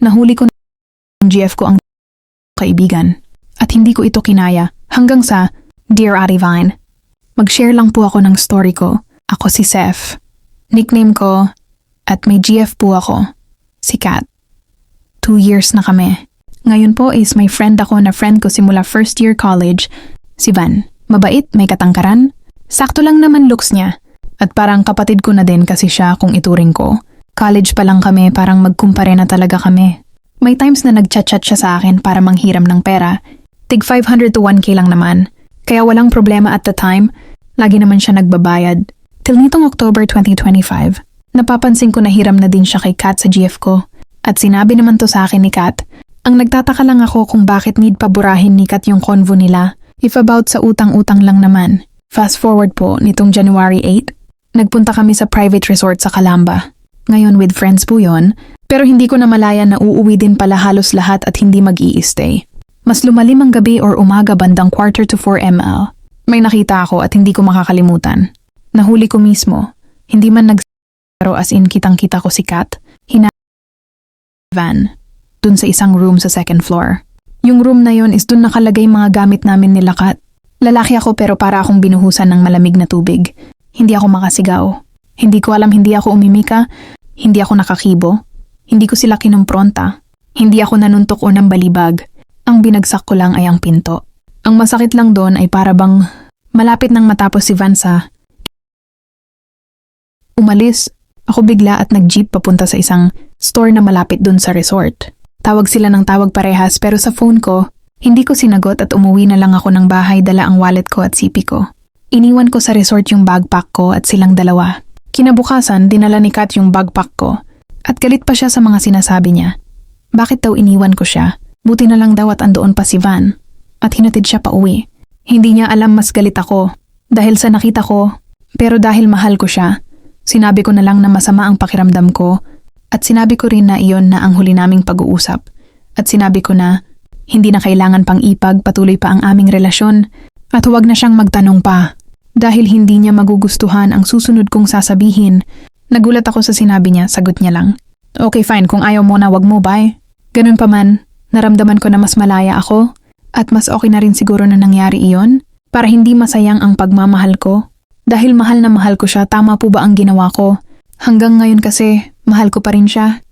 Nahuli ko ng GF ko ang kaibigan. At hindi ko ito kinaya hanggang sa, Dear Ate Vine, mag-share lang po ako ng story ko. Ako si Seth. Nickname ko, at may GF po ako. Si Kat. 2 years na kami. Ngayon po is may friend ako na friend ko simula first year college, si Van. Mabait, may katangkaran. Sakto lang naman looks niya. At parang kapatid ko na din kasi siya kung ituring ko. College pa lang kami, parang magkumpare na talaga kami. May times na nagchat-chat siya sa akin para manghiram ng pera. Tig 500 to 1K lang naman. Kaya walang problema at the time. Lagi naman siya nagbabayad. Till nitong October 2025, napapansin ko na hiram na din siya kay Kat sa GF ko. At sinabi naman to sa akin ni Kat. Ang nagtataka lang ako kung bakit need paburahin ni Kat yung convo nila. If about sa utang-utang lang naman. Fast forward po, nitong January 8, nagpunta kami sa private resort sa Calamba. Ngayon with friends po yon, pero hindi ko na malaya na uuwi din pala halos lahat at hindi mag-i-stay. Mas lumalim ang gabi or umaga bandang 3:45 ml. May nakita ako at hindi ko makakalimutan. Nahuli ko mismo. Hindi man pero as in kitang-kita ko si Kat. Van. Dun sa isang room sa second floor. Yung room na yon is dun nakalagay mga gamit namin nila Kat. Lalaki ako pero para akong binuhusan ng malamig na tubig. Hindi ako makasigaw. Hindi ko alam, hindi ako umimika. Hindi ako nakakibo. Hindi ko sila kinumpronta. Hindi ako nanuntok o ng balibag. Ang binagsak ko lang ay ang pinto. Ang masakit lang doon ay para bang malapit nang matapos si Van sa umalis. Ako bigla at nag-jeep papunta sa isang store na malapit doon sa resort. Tawag sila ng tawag parehas pero sa phone ko, hindi ko sinagot at umuwi na lang ako ng bahay dala ang wallet ko at sipi ko. Iniwan ko sa resort yung backpack ko at silang dalawa. Kinabukasan, dinala ni Kat yung backpack ko at galit pa siya sa mga sinasabi niya. Bakit daw iniwan ko siya? Buti na lang daw at andoon pa si Van at hinatid siya pa uwi. Hindi niya alam mas galit ako dahil sa nakita ko, pero dahil mahal ko siya, sinabi ko na lang na masama ang pakiramdam ko at sinabi ko rin na iyon na ang huli naming pag-uusap at sinabi ko na hindi na kailangan pang ipagpatuloy pa ang aming relasyon at huwag na siyang magtanong pa. Dahil hindi niya magugustuhan ang susunod kong sasabihin, nagulat ako sa sinabi niya, sagot niya lang. Okay fine, kung ayaw mo na wag mo, bye. Ganun pa man, naramdaman ko na mas malaya ako at mas okay na rin siguro na nangyari iyon para hindi masayang ang pagmamahal ko. Dahil mahal na mahal ko siya, tama po ba ang ginawa ko? Hanggang ngayon kasi, mahal ko pa rin siya.